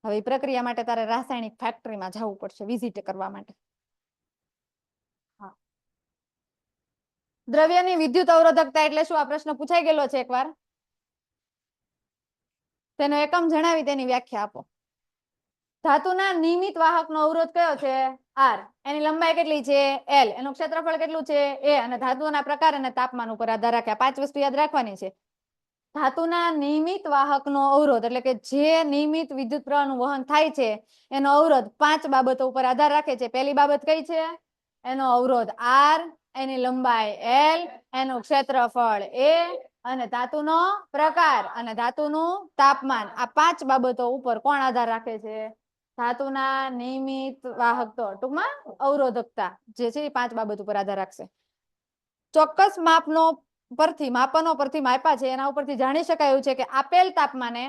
હવે એ પ્રક્રિયા માટે તારે રાસાયણિક ફેક્ટરીમાં જવું પડશે વિઝિટ કરવા માટે. દ્રવ્યની વિદ્યુત અવરોધકતા એટલે શું? આ પ્રશ્ન પૂછાઈ ગયેલો છે એકવાર. તેનો એકમ જણાવી તેની વ્યાખ્યા આપો. ધાતુના નિયમિત વાહકનો અવરોધ કયો છે? R. એની લંબાઈ કેટલી છે? L. એનું ક્ષેત્રફળ કેટલું છે? A. અને ધાતુના પ્રકાર અને તાપમાન ઉપર આધાર રાખે. 5 વસ્તુ યાદ રાખવાની છે. ધાતુના નિયમિત વાહકનો અવરોધ એટલે કે જે નિયમિત વિદ્યુત પ્રવાહનું વહન થાય છે એનો અવરોધ 5 બાબતો ઉપર આધાર રાખે છે. પહેલી બાબત કઈ છે? એનો અવરોધ R, એની લંબાઈ L, એનું ક્ષેત્રફળ A અને ધાતુનો પ્રકાર અને ધાતુનું તાપમાન. આ 5 બાબતો ઉપર કોણ આધાર રાખે છે? ધાતુના નિયમિત વાહકતો, ટૂંકમાં અવરોધકતા જે છે એ 5 બાબત ઉપર આધાર રાખશે. ચોક્કસ માપનો માપનો પરથી માપ્યા છે એના ઉપરથી જાણી શકાય એવું છે કે આપેલ તાપમાને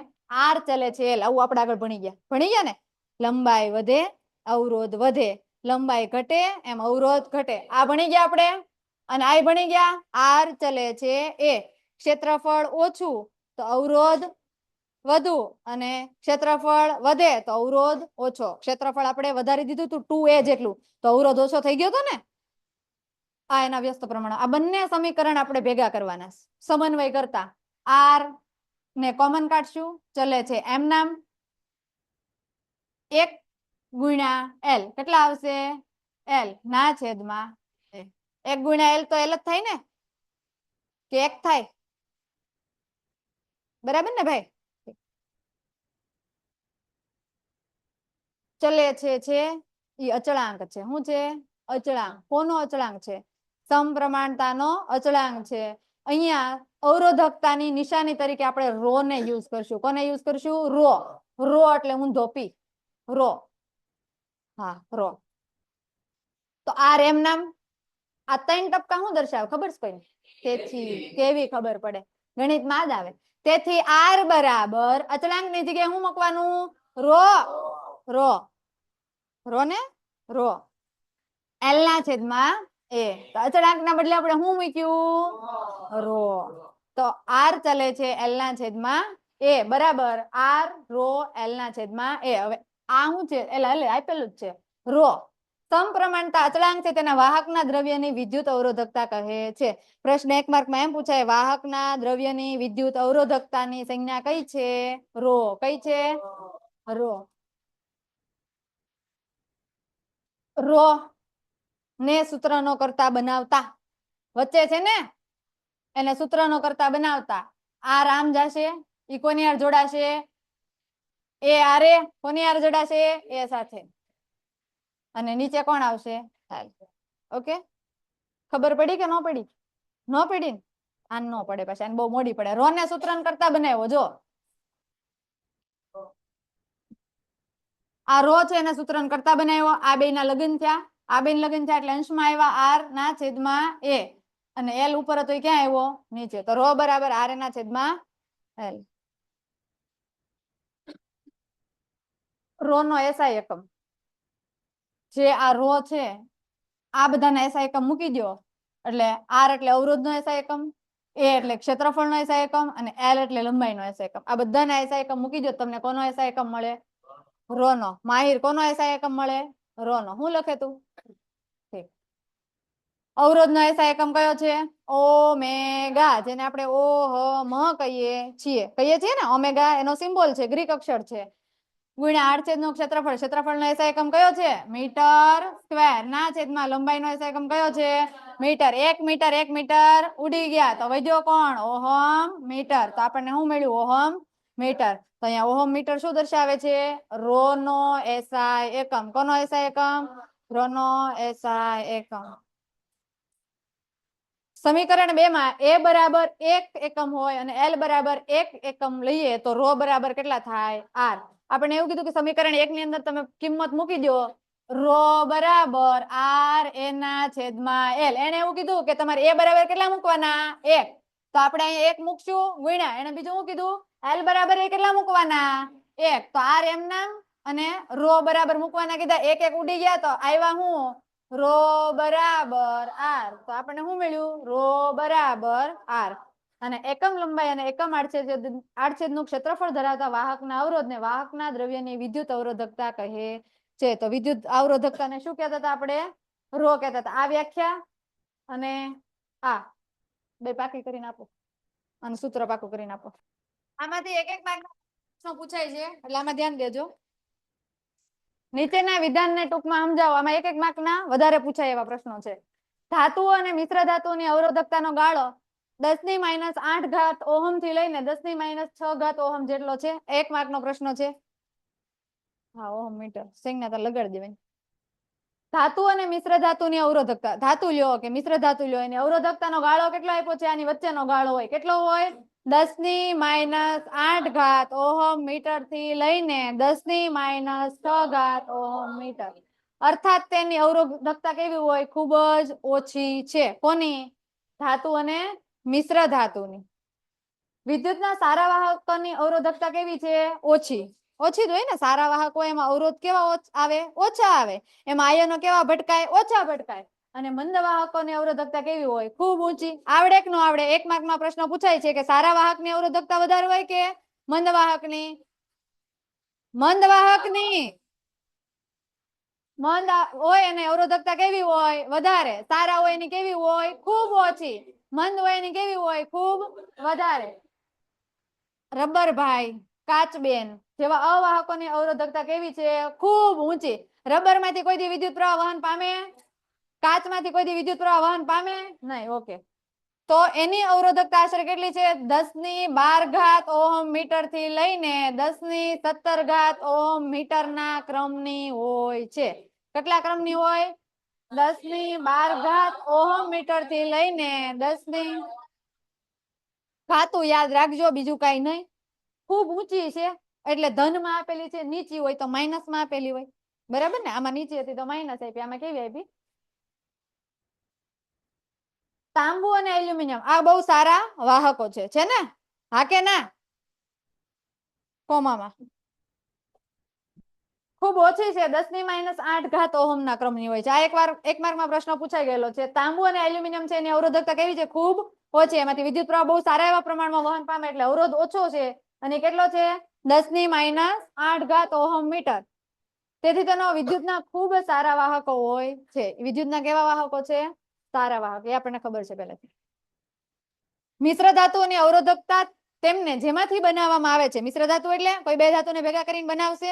R ચલે છે L. આવું આપણે આગળ ભણી ગયા ને. લંબાઈ વધે, અવરોધ વધે, લંબાઈ ઘટે એમ અવરોધ ઘટે. આ ભણી ગયા આપણે. અને આ ભણી ગયા R ચલે છે A. ક્ષેત્રફળ ઓછું તો અવરોધ વધુ અને ક્ષેત્રફળ વધે તો અવરોધ ઓછો. ક્ષેત્રફળ આપણે વધારી દીધું હતું 2A જેટલું, તો અવરોધ ઓછો થઈ ગયો હતો ને. આ એના વ્યસ્ત પ્રમાણ. આ બંને સમીકરણ આપણે ભેગા કરવાના, સમન્વય કરતા. R ને કોમન કાઢશું, ચલે છે એમ નામ 1 ગુણ્યા L. કેટલા આવશે? L ના છેદમાં 1 ગુણ્યા L તો L જ થાય ને કે 1 થાય? બરાબર ને ભાઈ? ચલે છે એ અચળાંક છે. શું છે? અચળાંક. કોનો અચળાંક છે? સમપ્રમાણતાનો અચળાંક છે. અહીંયા અવરોધકતાની નિશાની તરીકે આપણે રો ને યુઝ કરશું. કોને યુઝ કરશું? રો. રો એટલે ઊંધો પી. રો. હા, રો. તો R એમ નામ. આ 3 ટપકા શું દર્શાવે ખબર છે કોઈ? તેથી. કેવી ખબર પડે? ગણિતમાં જ આવે. તેથી R બરાબર અચળાંકની જગ્યાએ શું મૂકવાનું? રો. રો. રો ને રો. L ના છેદમાં A. તો અચળાંકના બદલે આપણે શું મૂક્યું? રો. તો R ચલે છે L ના છેદમાં A બરાબર R રો L ના છેદમાં A. હવે આ શું છે? આપેલું જ છે રો. સમપ્રમાણતા અચળાંક છે તેના વાહકના દ્રવ્યની વિદ્યુત અવરોધકતા કહે છે. પ્રશ્ન 1 માર્કમાં એમ પૂછાય, વાહકના દ્રવ્યની વિદ્યુત અવરોધકતાની સંજ્ઞા કઈ છે? રો. કઈ છે? રો. રો ને સૂત્રનો કરતા બનાવતા વચ્ચે છે ને, એને સૂત્રનો કરતા બનાવતા. આ રામ જશે, ઈ કોની હારે જોડાશે? એ આરે. કોની હારે જોડાશે? એ સાથે. અને નીચે કોણ આવશે? ઓકે, ખબર પડી કે ન પડી? ન પડી. આન ન પડે, પછી આને બહુ મોડી પડે. રો ને સૂત્રનો કરતા બનાવ્યો જો. આ રો છે એને સૂત્રનો કરતા બનાવ્યો. આ બે ના લગ્ન થયા. આ બે લગ્ન થયા એટલે અંશમાં આવ્યા R ના છેદમાં A. અને L ઉપર હતો એ ક્યાં આવ્યો? નીચે. તો રો બરાબર R ના છેદમાં L. રો નો SI એકમ જે આ રો છે, આ બધાના SI એકમ મૂકી દો એટલે R એટલે અવરોધ નો SI એકમ, A એટલે ક્ષેત્રફળ નો SI એકમ અને L એટલે લંબાઈ નો SI એકમ. આ બધાના SI એકમ મૂકી દો તમને કોનો SI એકમ મળે? રો નો. માહિર કોનો SI એકમ મળે? રો નો. શું લખે તું? ઠીક. અવરોધનો SI એકમ કયો છે? ઓમેગા, જેને આપણે ઓહમ કહીએ છીએ ને. ઓમેગા એનો સિમ્બોલ છે, ગ્રીક અક્ષર છે. ગુણ્યા આડછેદનું ક્ષેત્રફળ. ક્ષેત્રફળનો SI એકમ કયો છે? Metre square. ના છેદમાં લંબાઈનો SI એકમ કયો છે? મીટર. 1 મીટર ઉડી ગયા તો વધ્યો કોણ? Ohm metre. તો આપણને શું મળ્યું? Ohm metre. તો અહીંયા ઓહમ મીટર શું દર્શાવે છે? રો નો SI એકમ. કોનો SI એકમ? રો નો SI એકમ. સમીકરણ 2 માં a બરાબર 1 એકમ હોય અને l બરાબર 1 એકમ લઈએ તો રો બરાબર કેટલા થાય? r. આપણે એવું કીધું કે સમીકરણ 1 ની અંદર તમે કિંમત મૂકી દો, રો બરાબર r એના છેદમાં l. એને એવું કીધું કે તમારે a બરાબર કેટલા મૂકવાના? 1. તો આપણે અહીંયા 1 મૂકશું ગુણ્યા એને બીજું શું કીધું? l બરાબર એ કેટલા મૂકવાના? 1. તો r એમ નામ અને રો બરાબર મૂકવાના કીધા. 1 1 ઉડી ગયા તો આવ્યા હું? રો બરાબર r. તો આપણને શું મળ્યું? રો બરાબર r. અને એકમ લંબાઈ અને એકમ આડછેદનું ક્ષેત્રફળ ધરાવતા વાહકના અવરોધને વાહકના દ્રવ્યની વિદ્યુત અવરોધકતા કહે છે. તો વિદ્યુત અવરોધકતાને શું કહેતા હતા આપણે? રો કહેતા હતા. આ વ્યાખ્યા અને આ બે પાકી કરીને આપો અને સૂત્ર પાકું કરીને આપો. આમાંથી એક એક માર્ક પ્રશ્ન પૂછાય છે એટલે આમાં ધ્યાન દેજો. નીચેના વિધાનને ટૂંકમાં સમજાવો. આમાં એક એક માર્કના વધારે પૂછાય એવા પ્રશ્નો છે. ધાતુઓ અને મિશ્ર ધાતુઓની અવરોધકતાનો ગાળો 10⁻8 ઓહમ થી લઈને 10⁻6 ઓહમ જેટલો છે. 1 માર્કનો પ્રશ્ન છે. હા, ઓહમ મીટર સંજ્ઞા લગાડી દેવાય. ધાતુ અને મિશ્ર ધાતુની અવરોધકતા. ધાતુ લ્યો કે મિશ્ર ધાતુ લ્યો, એની અવરોધકતાનો ગાળો કેટલો આપ્યો છે? આની વચ્ચેનો ગાળો હોય કેટલો હોય? 10⁻8 ઓહમ મીટર થી લઈને 10⁻6 ઓહમ મીટર. અર્થાત તેની અવરોધકતા કેવી હોય? ખૂબ જ ઓછી છે. કોની? ધાતુ અને મિશ્ર ધાતુની. વિદ્યુતના સારા વાહકોની અવરોધકતા કેવી છે? ઓછી. ઓછી જ હોય ને. સારા વાહકો એમાં અવરોધ કેવા આવે? ઓછા આવે. એમાં આયનો કેવા ભટકાય? ઓછા ભટકાય. અને મંદ વાહકોની અવરોધકતા કેવી હોય? ખૂબ ઊંચી. આવડે કે ન આવડે? 1 માર્કમાં પ્રશ્ન પૂછાય છે કે સારા વાહકની અવરોધકતા વધારે હોય કે મંદ વાહકની? મંદ વાહકની. મંદ હોય અને અવરોધકતા કેવી હોય? વધારે. સારા હોય એની કેવી હોય? ખૂબ ઓછી. મંદ હોય એની કેવી હોય? ખૂબ વધારે. રબરભાઈ, કાચબેન જેવા અવાહકોની અવરોધકતા કેવી છે? ખૂબ ઊંચી. રબરમાંથી કોઈ દી વિદ્યુત પ્રવાહ વહન પામે? કાચમાંથી કોઈ દી વિદ્યુત પ્રવાહ વહન પામે નહીં. ઓકે. તો એની અવરોધકતા આશરે કેટલી છે? 10⁻12 ઓહમ મીટર થી લઈને 10⁻17 ઓહમ મીટર ના ક્રમની હોય છે. કેટલા ક્રમની હોય? 10⁻12 ઓહમ મીટર થી લઈને 10 ખાતું યાદ રાખજો, બીજું કઈ નહીં. ખૂબ ઊંચી છે એટલે ધનમાં આપેલી છે. નીચી હોય તો માઇનસમાં આપેલી હોય. બરાબર ને? આમાં નીચી હતી તો માઇનસ આપી. આમાં કેવી આપી? તાંબુ અને એલ્યુમિનિયમ આ બહુ સારા વાહકો છે ને? હા કે ના? કોમામાં ખૂબ ઓછી છે. 10⁻8 ઓહમ ના ક્રમની હોય છે. આ એક માર્કમાં પ્રશ્ન પૂછાઈ ગયેલો છે. તાંબુ અને એલ્યુમિનિયમ છે, એની અવરોધકતા કેવી છે? ખૂબ ઓછી. એમાંથી વિદ્યુત પ્રવાહ બહુ સારા એવા પ્રમાણમાં વહન પામે એટલે અવરોધ ઓછો છે. અને કેટલો છે? 10⁻8 ઓહમ મીટર. તેથી તેનો વિદ્યુતના ખૂબ સારા વાહકો હોય છે. વિદ્યુતના કેવા વાહકો છે? સારા વાહક. એ આપણને ખબર છે પહેલેથી. મિશ્ર ધાતુઓની અવરોધકતા તેમને જેમાંથી બનાવવામાં આવે છે. મિશ્ર ધાતુ એટલે કોઈ બે ધાતુને ભેગા કરીને બનાવશે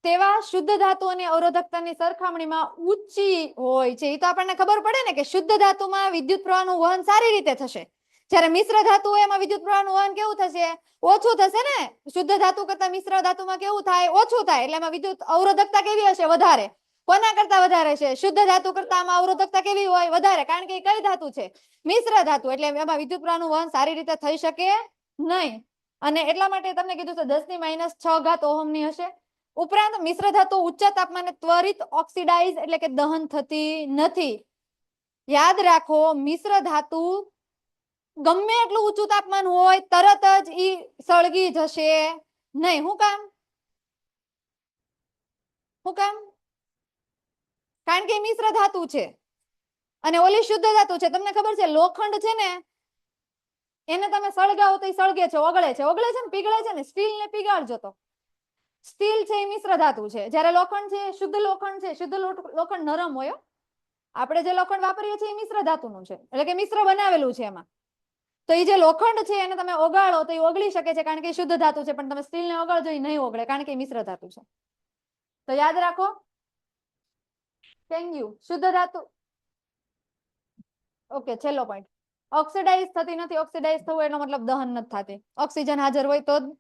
તેવા શુદ્ધ ધાતુઓની અવરોધકતાની સરખામણીમાં ઊંચી હોય છે. એ તો આપણને ખબર પડે ને કે શુદ્ધ ધાતુમાં વિદ્યુત પ્રવાહનું વહન સારી રીતે થશે. જ્યારે મિશ્ર ધાતુ હોય એમાં વિદ્યુત પ્રવાહનું વહન કેવું થશે? ઓછું થશે ને. શુદ્ધ ધાતુ કરતા મિશ્ર ધાતુમાં કેવું થાય? ઓછું થાય. એટલે એમાં વિદ્યુત અવરોધકતા કેવી હશે? વધારે. કોના કરતા વધારે છે? શુદ્ધ ધાતુ કરતા આમાં અવરોધકતા કેવી હોય? વધારે. કારણ કે એ કઈ ધાતુ છે? મિશ્ર ધાતુ. એટલે એમાં વિદ્યુત પ્રવાહનું વહન સારી રીતે થઈ શકે નહીં. અને એટલા માટે તમને કીધું છે 10⁻6 ઓહમ ની હશે. ઉપરાંત મિશ્ર ધાતુ ઉચ્ચ તાપમાને ત્વરિત ઓક્સિડાઇઝ એટલે કે દહન થતી નથી. યાદ રાખો, મિશ્ર ધાતુ ગમે એટલું ઊંચું તાપમાન હોય તરત જ ઈ સળગી જશે નહીં. શું કામ? શું કામ? કારણ કે મિશ્ર ધાતુ છે અને ઓલી શુદ્ધ ધાતુ છે. તમને ખબર છે લોખંડ છે ને, એને તમે સળગાવો તો સળગે છે, ઓગળે છે ને, પીગળે છે ને. સ્ટીલ ને પીગાળજો તો સ્ટીલ છે એ મિશ્ર ધાતુ છે. જ્યારે લોખંડ છે શુદ્ધ લોખંડ છે. શુદ્ધ લોખંડ નરમ હોય. આપણે જે લોખંડ વાપરીએ છીએ એ મિશ્ર ધાતુનું છે, એટલે કે મિશ્ર બનાવેલું છે એમાં. તો એ જે લોખંડ છે એને તમે ઓગાળો તો એ ઓગળી શકે છે કારણ કે શુદ્ધ ધાતુ છે, પણ તમે સ્ટીલને ઓગાળજો એ નહીં ઓગળે કારણ કે મિશ્ર ધાતુ છે. તો યાદ રાખો, થેન્ક યુ. શુદ્ધ ધાતુ, ઓકે. છેલ્લો પોઈન્ટ, ઓક્સિડાઇઝ થતી નથી. ઓક્સિડાઇઝ થવું એનો મતલબ દહન નથી થતી. ઓક્સિજન હાજર હોય તો જ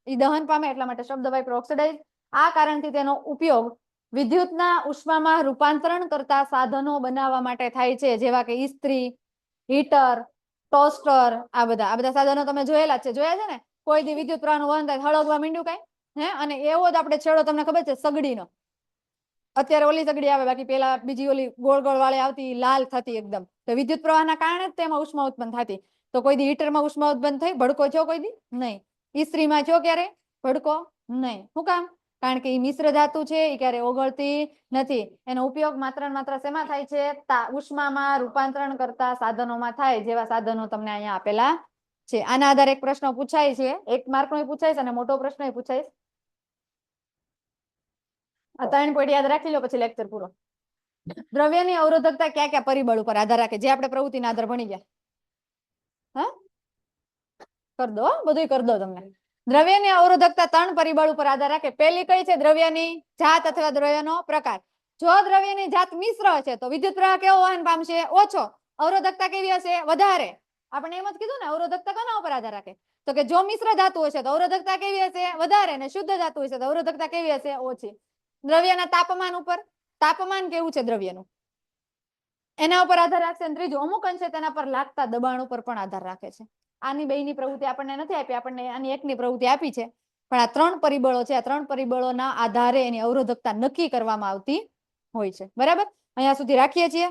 એ દહન પામે, એટલા માટે શબ્દ વાપર્યો ઓક્સિડાઇઝ. આ કારણથી તેનો ઉપયોગ વિદ્યુતના ઉષ્મામાં રૂપાંતરણ કરતા સાધનો બનાવવા માટે થાય છે, જેવા કે ઇસ્ત્રી, હીટર, ટોસ્ટર. આ બધા સાધનો તમે જોયેલા છે, જોયા છે ને. કોઈ દી વિદ્યુત પ્રવાહનું વહન થાય, હળગવા માંડ્યું કઈ હે, અને એવો જ આપણે છેડો તમને ખબર છે સગડીનો. અત્યારે ઓલી સગડી આવે, બાકી પેલા બીજી ઓલી ગોળ ગોળ વાળી આવતી, લાલ થતી એકદમ. તો વિદ્યુત પ્રવાહના કારણે જ તેમાં ઉષ્મા ઉત્પન્ન થતી. તો કોઈ દી હીટરમાં ઉષ્મા ઉત્પન્ન થઈ, ભડકો થયો કોઈ દી નહીં. ઇસ્ત્રીમાં થયો ક્યારે ભડકો? નહીં. શું કામ? કારણ કે એ મિશ્ર ધાતુ છે, એ ક્યારે ઓગળતી નથી. એનો ઉપયોગ માત્ર ને માત્ર શેમાં થાય છે? ઉષ્મામાં રૂપાંતરણ કરતા સાધનોમાં થાય, જેવા સાધનો તમને અહીંયા આપેલા છે. આના આધારે એક પ્રશ્ન પૂછાય છે, 1 માર્કનો પૂછાય છે અને મોટો પ્રશ્ન પૂછાય. આ 3 પોઈન્ટ યાદ રાખી લો, પછી લેક્ચર પૂરો. દ્રવ્યની અવરોધકતા કયા કયા પરિબળ ઉપર આધાર રાખે, જે આપણે પ્રવૃત્તિના આધાર ભણી ગયા? હા, કર દો, બધું કર દો તમને. દ્રવ્યની અવરોધકતા 3 પરિબળ ઉપર આધાર રાખે. પહેલી કઈ છે? દ્રવ્યની જાત અથવા દ્રવ્યનો પ્રકાર. જો દ્રવ્યની જાત મિશ્ર હશે તો વિદ્યુત પ્રવાહ કેવો વહન પામશે? ઓછો. અવરોધકતા કેવી હશે? વધારે. આપણે એમ જ કીધું ને, અવરોધકતા કોના ઉપર આધાર રાખે? તો કે જો મિશ્ર ધાતુ હશે તો અવરોધકતા કેવી હશે? વધારે. ને શુદ્ધ ધાતુ હશે તો અવરોધકતા કેવી હશે? ઓછી. દ્રવ્યના તાપમાન ઉપર, તાપમાન કેવું છે દ્રવ્યનું, એના ઉપર આધાર રાખશે. અને ત્રીજું, અમુક અંશે તેના પર લાગતા દબાણ ઉપર પણ આધાર રાખે છે. આની બેની પ્રવૃત્તિ આપણને નથી આપી, આપણને આની એકની પ્રવૃત્તિ આપી છે. પણ આ 3 પરિબળો છે, આ 3 પરિબળોના આધારે એની અવરોધકતા નક્કી કરવામાં આવતી હોય છે. બરાબર, અહીંયા સુધી રાખીએ છીએ.